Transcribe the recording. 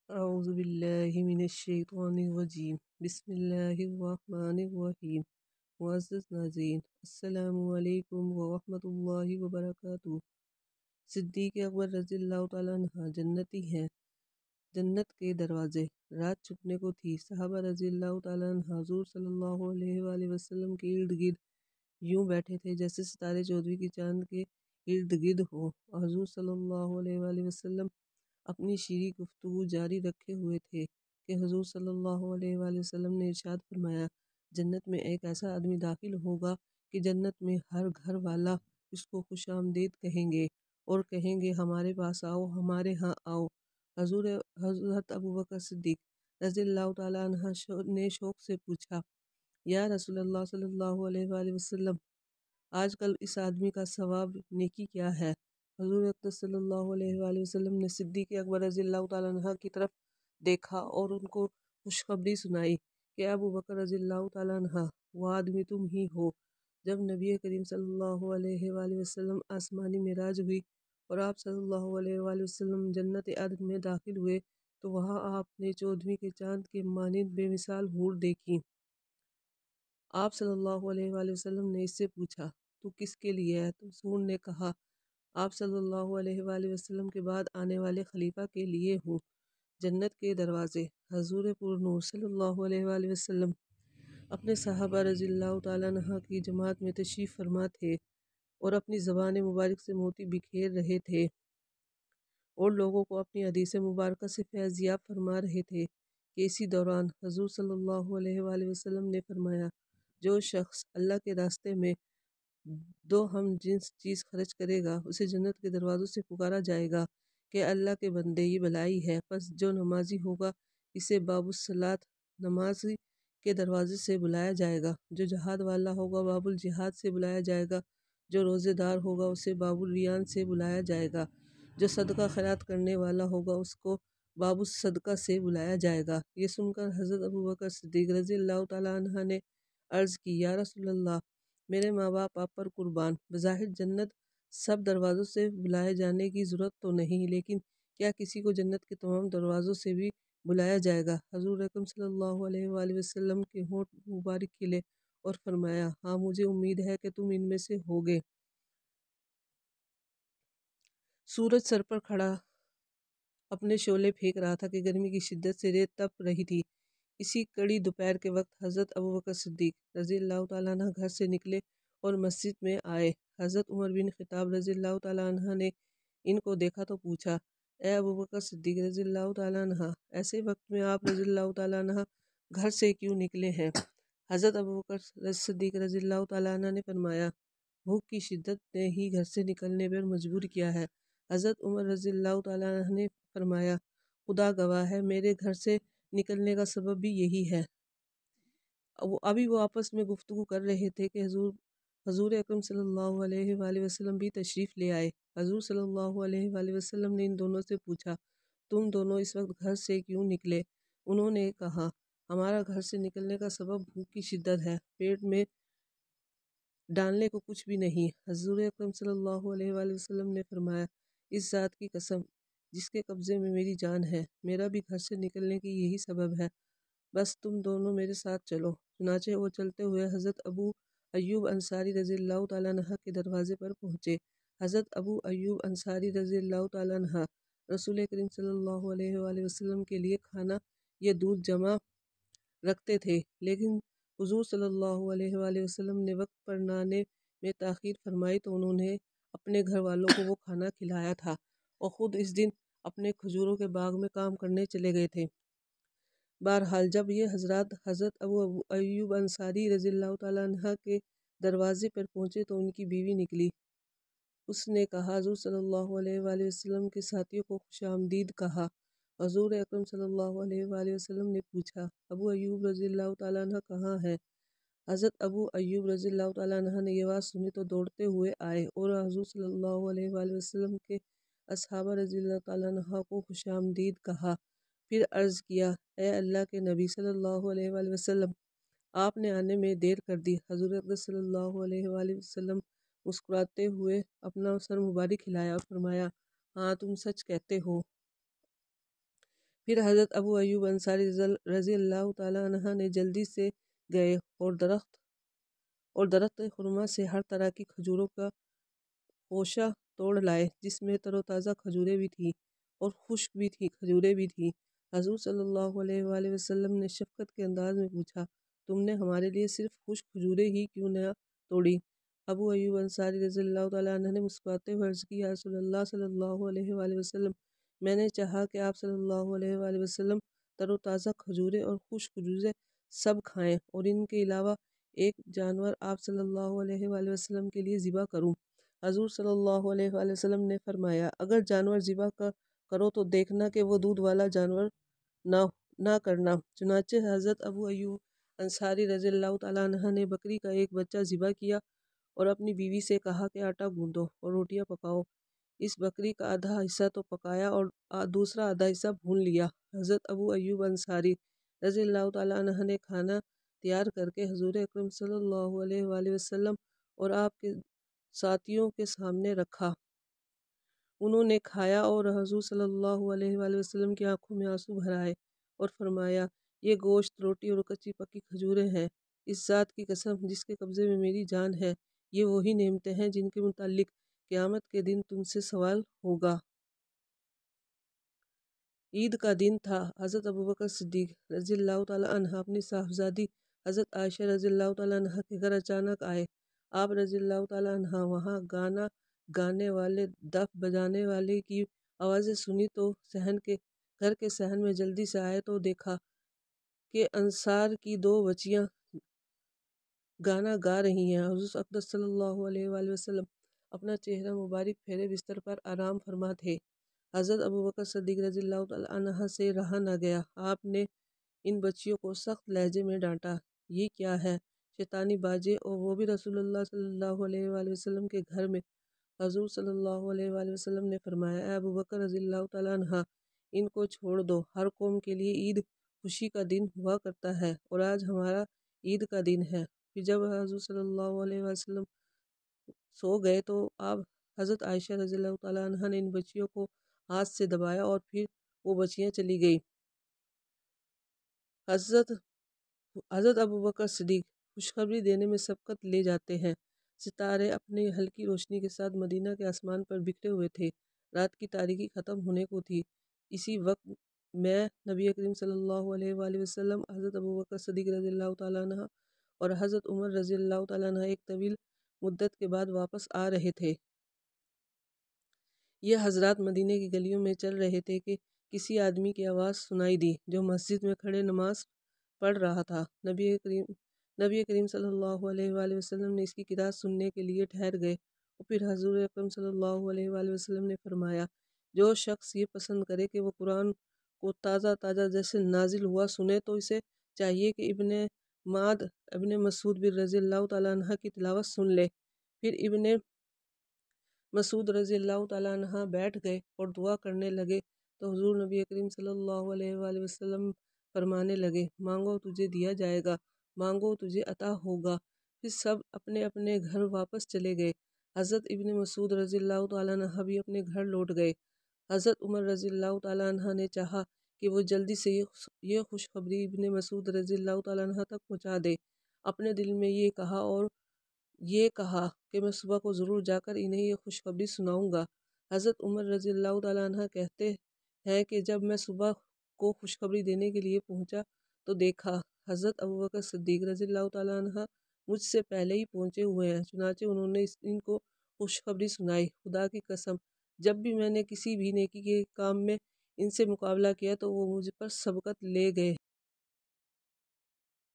أعوذ بالله من الشیطان الرجیم بسم اللہ الرحمن الرحیم معزز ناظرین السلام علیکم ورحمۃ اللہ وبرکاتہ۔ صدیق اکبر رضی اللہ تعالیٰ عنہ جنتی ہیں۔ جنت کے دروازے۔ رات چھپنے کو تھی۔ صحابہ رضی اللہ تعالیٰ عنہ حضور صلی اللہ علیہ وآلہ وسلم کے ارد گرد یوں بیٹھے تھے جیسے ستارے چودھویں کی چاند کے ارد گرد ہو، اور حضور صلی اللہ علیہ وآلہ وسلم اپنی شیریں گفتگو جاری رکھے ہوئے تھے کہ حضور صلی اللہ علیہ وآلہ وسلم نے ارشاد فرمایا، جنت میں ایک ایسا آدمی داخل ہوگا کہ جنت میں ہر گھر والا اس کو خوش آمدید کہیں گے اور کہیں گے ہمارے پاس آؤ، ہمارے ہاں آؤ۔ حضرت ابوبکر صدیق رضی اللہ تعالیٰ عنہ نے شوق سے پوچھا، یا رسول اللہ صلی اللہ علیہ وآلہ وسلم، آج کل اس آدمی کا ثواب نیکی کیا ہے؟ حضور اقدس صلی اللہ علیہ وآلہ وسلم نے صدیق اکبر رضی اللہ تعالیٰ عنہ کی طرف دیکھا اور ان کو خوشخبری سنائی کہ ابو بکر رضی اللہ تعالیٰ عنہ، وہ آدمی تم ہی ہو۔ جب نبی کریم صلی اللہ علیہ وآلہ وسلم آسمانی معراج ہوئی اور آپ صلی اللہ علیہ وآلہ وسلم جنت عدن میں داخل ہوئے تو وہاں آپ نے چودھویں کے چاند کے مانند بے مثال حور دیکھی۔ آپ صلی اللہ علیہ وآلہ وسلم نے اس سے پوچھا، تو کس کے لیے ہے؟ تو حور نے کہا، آپ صلی اللہ علیہ وآلہ وسلم کے بعد آنے والے خلیفہ کے لیے ہوں۔ جنت کے دروازے۔ حضور پر نور صلی اللہ علیہ وآلہ وسلم اپنے صحابہ رضی اللہ تعالیٰ عنہ کی جماعت میں تشریف فرما تھے اور اپنی زبان مبارک سے موتی بکھیر رہے تھے اور لوگوں کو اپنی حدیث مبارکہ سے فیض یاب فرما رہے تھے کہ اسی دوران حضور صلی اللہ علیہ وآلہ وسلم نے فرمایا، جو شخص اللہ کے راستے میں دو ہم جنس چیز خرچ کرے گا اسے جنت کے دروازوں سے پکارا جائے گا کہ اللہ کے بندے یہ بلائی ہے۔ پس جو نمازی ہوگا اسے باب الصلاۃ نمازی کے دروازے سے بلایا جائے گا، جو جہاد والا ہوگا باب الجہاد سے بلایا جائے گا، جو روزے دار ہوگا اسے باب الریان سے بلایا جائے گا، جو صدقہ خیرات کرنے والا ہوگا اس کو باب الصدقہ سے بلایا جائے گا۔ یہ سن کر حضرت ابوبکر صدیق رضی اللہ تعالیٰ عنہ نے عرض کی، یا رسول اللہ، میرے ماں باپ آپ پر قربان، بظاہر جنت سب دروازوں سے بلائے جانے کی ضرورت تو نہیں، لیکن کیا کسی کو جنت کے تمام دروازوں سے بھی بلایا جائے گا؟ حضور اکرم صلی اللہ علیہ وآلہ وسلم کے ہونٹ مبارک کھلے اور فرمایا، ہاں مجھے امید ہے کہ تم ان میں سے ہوگے۔ سورج سر پر کھڑا اپنے شعلے پھینک رہا تھا کہ گرمی کی شدت سے ریت تپ رہی تھی۔ اسی کڑی دوپہر کے وقت حضرت ابوبکر صدیق رضی اللہ تعالیٰ عنہ گھر سے نکلے اور مسجد میں آئے۔ حضرت عمر بن خطاب رضی اللہ تعالیٰ عنہ نے ان کو دیکھا تو پوچھا، اے ابوبکر صدیق رضی اللہ تعالیٰ عنہ، ایسے وقت میں آپ رضی اللہ تعالیٰ عنہ گھر سے کیوں نکلے ہیں؟ حضرت ابوبکر صدیق رضی اللہ تعالیٰ عنہ نے فرمایا، بھوک کی شدت نے ہی گھر سے نکلنے پر مجبور کیا ہے۔ حضرت عمر رضی اللہ تعالیٰ عنہ نے فرمایا، خدا گواہ ہے، میرے گھر سے نکلنے کا سبب بھی یہی ہے۔ ابھی وہ آپس میں گفتگو کر رہے تھے کہ حضور اکرم صلی اللہ علیہ وآلہ وسلم بھی تشریف لے آئے۔ حضور صلی اللہ علیہ وآلہ وسلم نے ان دونوں سے پوچھا، تم دونوں اس وقت گھر سے کیوں نکلے؟ انہوں نے کہا، ہمارا گھر سے نکلنے کا سبب بھوک کی شدت ہے، پیٹ میں ڈالنے کو کچھ بھی نہیں۔ حضور اکرم صلی اللہ علیہ وآلہ وسلم نے فرمایا، اس ذات کی قسم جس کے قبضے میں میری جان ہے، میرا بھی گھر سے نکلنے کی یہی سبب ہے، بس تم دونوں میرے ساتھ چلو۔ چنانچہ وہ چلتے ہوئے حضرت ابو ایوب انصاری رضی اللہ تعالیٰ عنہ کے دروازے پر پہنچے۔ حضرت ابو ایوب انصاری رضی اللہ تعالیٰ عنہ رسول کریم صلی اللہ علیہ وآلہ وسلم کے لیے کھانا یا دودھ جمع رکھتے تھے، لیکن حضور صلی اللہ علیہ وآلہ وسلم نے وقت پر نانے میں تاخیر فرمائی تو انہوں نے اپنے گھر والوں کو وہ کھانا کھلایا تھا اور خود اس دن اپنے کھجوروں کے باغ میں کام کرنے چلے گئے تھے۔ بہرحال جب یہ حضرات حضرت ابو ایوب انصاری رضی اللہ تعالیٰ عنہ کے دروازے پر پہنچے تو ان کی بیوی نکلی۔ اس نے کہا، حضور صلی اللہ علیہ وآلہ وسلم کے ساتھیوں کو خوش آمدید کہا۔ حضور اکرم صلی اللہ علیہ وآلہ وسلم نے پوچھا، ابو ایوب رضی اللہ تعالیٰ عنہ کہاں ہے؟ حضرت ابو ایوب رضی اللہ تعالیٰ عنہ نے یہ بات سنی تو دوڑتے ہوئے آئے اور حضور صلی اللہ علیہ وآلہ وسلم کے اصحابہ رضی اللہ تعالیٰ عنہ کو خوش آمدید کہا۔ پھر عرض کیا، اے اللہ کے نبی صلی اللہ علیہ وآلہ وسلم، آپ نے آنے میں دیر کر دی۔ حضور اقدس صلی اللہ علیہ وآلہ وسلم مسکراتے ہوئے اپنا سر مبارک ہلایا اور فرمایا، ہاں تم سچ کہتے ہو۔ پھر حضرت ابو ایوب انصاری رضی اللہ تعالیٰ عنہ نے جلدی سے گئے اور درخت خرما سے ہر طرح کی کھجوروں کا خوشہ توڑ لائے، جس میں تر و تازہ کھجوریں بھی تھیں اور خشک بھی تھی کھجوریں بھی تھیں۔ حضور صلی اللہ علیہ وآلہ وسلم نے شفقت کے انداز میں پوچھا، تم نے ہمارے لیے صرف خشک کھجوریں ہی کیوں نہ توڑی؟ ابو ایوب انصاری رضی اللہ تعالیٰ عنہ نے مسکراتے ہوئے عرض کی، یا رسول اللہ صلی اللہ علیہ وآلہ وسلم، میں نے چاہا کہ آپ صلی اللہ علیہ وآلہ وسلم تر و تازہ کھجوریں اور خشک کھجوریں سب کھائیں، اور ان کے علاوہ ایک جانور آپ صلی اللہ علیہ وآلہ وسلم کے لیے ذبح کروں۔ حضور صلی اللہ علیہ وآلہ وسلم نے فرمایا، اگر جانور ذبح کرو تو دیکھنا کہ وہ دودھ والا جانور نہ کرنا۔ چنانچہ حضرت ابو ایوب انصاری رضی اللہ تعالیٰ عنہ نے بکری کا ایک بچہ ذبح کیا اور اپنی بیوی سے کہا کہ آٹا گوندو اور روٹیاں پکاؤ۔ اس بکری کا آدھا حصہ تو پکایا اور دوسرا آدھا حصہ بھون لیا۔ حضرت ابو ایوب انصاری رضی اللہ تعالیٰ عنہ نے کھانا تیار کر کے حضور اکرم صلی اللہ علیہ وآلہ وسلم اور آپ کے ساتھیوں کے سامنے رکھا۔ انہوں نے کھایا اور حضور صلی اللہ علیہ وآلہ وسلم کی آنکھوں میں آنسو بھر آئے اور فرمایا، یہ گوشت، روٹی اور کچی پکی کھجوریں ہیں۔ اس ذات کی قسم جس کے قبضے میں میری جان ہے، یہ وہی نعمتیں ہیں جن کے متعلق قیامت کے دن تم سے سوال ہوگا۔ عید کا دن تھا۔ حضرت ابوبکر صدیق رضی اللہ تعالیٰ عنہ اپنی صاحبزادی حضرت عائشہ رضی اللہ تعالیٰ عنہ کے گھر اچانک آئے۔ آپ رضی اللہ تعالیٰ عنہ وہاں گانا گانے والے، دف بجانے والے کی آوازیں سنی تو گھر کے صحن میں جلدی سے آئے تو دیکھا کہ انصار کی دو بچیاں گانا گا رہی ہیں۔ حضور اقدس صلی اللہ علیہ وآلہ وسلم اپنا چہرہ مبارک پھیرے بستر پر آرام فرما تھے۔ حضرت ابوبکر صدیق رضی اللہ تعالیٰ عنہ سے رہا نہ گیا۔ آپ نے ان بچیوں کو سخت لہجے میں ڈانٹا، یہ کیا ہے شیطانی بازیں، اور وہ بھی رسول اللہ صلی اللہ علیہ وآلہ وسلم کے گھر میں۔ حضور صلی اللہ علیہ وآلہ وسلم نے فرمایا، اے ابوبکر رضی اللہ تعالیٰ عنہ، ان کو چھوڑ دو۔ ہر قوم کے لیے عید خوشی کا دن ہوا کرتا ہے اور آج ہمارا عید کا دن ہے۔ پھر جب حضور صلی اللہ علیہ وسلم سو گئے تو آپ حضرت عائشہ رضی اللہ تعالیٰ عنہ نے ان بچیوں کو ہاتھ سے دبایا اور پھر وہ بچیاں چلی گئی۔ حضرت ابوبکر صدیق خوشخبری دینے میں سبقت لے جاتے ہیں۔ ستارے اپنی ہلکی روشنی کے ساتھ مدینہ کے آسمان پر بکھرے ہوئے تھے۔ رات کی تاریکی ختم ہونے کو تھی۔ اسی وقت میں نبی کریم صلی اللہ علیہ وآلہ وسلم، حضرت ابوبکر صدیق رضی اللہ تعالیٰ عنہ اور حضرت عمر رضی اللہ تعالیٰ عنہ ایک طویل مدت کے بعد واپس آ رہے تھے۔ یہ حضرات مدینہ کی گلیوں میں چل رہے تھے کہ کسی آدمی کی آواز سنائی دی جو مسجد میں کھڑے نماز پڑھ رہا تھا۔ نبی کریم صلی اللہ علیہ وآلہ وسلم نے اس کی قرأت سننے کے لیے ٹھہر گئے اور پھر حضور اکرم صلی اللہ علیہ وآلہ وسلم نے فرمایا، جو شخص یہ پسند کرے کہ وہ قرآن کو تازہ تازہ جیسے نازل ہوا سنے تو اسے چاہیے کہ ابن مسعود بن رضی اللہ تعالیٰ عنہ کی تلاوت سن لے۔ پھر ابن مسعود رضی اللہ تعالیٰ عنہ بیٹھ گئے اور دعا کرنے لگے تو حضور نبی کریم صلی اللہ علیہ وآلہ وسلم فرمانے لگے، مانگو تجھے دیا جائے گا، مانگو تجھے عطا ہوگا۔ پھر سب اپنے اپنے گھر واپس چلے گئے۔ حضرت ابن مسعود رضی اللہ تعالیٰ عنہ بھی اپنے گھر لوٹ گئے۔ حضرت عمر رضی اللہ تعالیٰ عنہ نے چاہا کہ وہ جلدی سے یہ خوشخبری ابن مسعود رضی اللہ تعالیٰ عنہ تک پہنچا دے۔ اپنے دل میں یہ کہا کہ میں صبح کو ضرور جا کر انہیں یہ خوشخبری سناؤں گا۔ حضرت عمر رضی اللہ تعالیٰ عنہ کہتے ہیں کہ جب میں صبح کو خوشخبری دینے کے لیے پہنچا تو دیکھا حضرت ابوبکر صدیق رضی اللہ تعالیٰ عنہ مجھ سے پہلے ہی پہنچے ہوئے ہیں۔ چنانچہ انہوں نے ان کو خوشخبری سنائی۔ خدا کی قسم، جب بھی میں نے کسی بھی نیکی کے کام میں ان سے مقابلہ کیا تو وہ مجھ پر سبقت لے گئے۔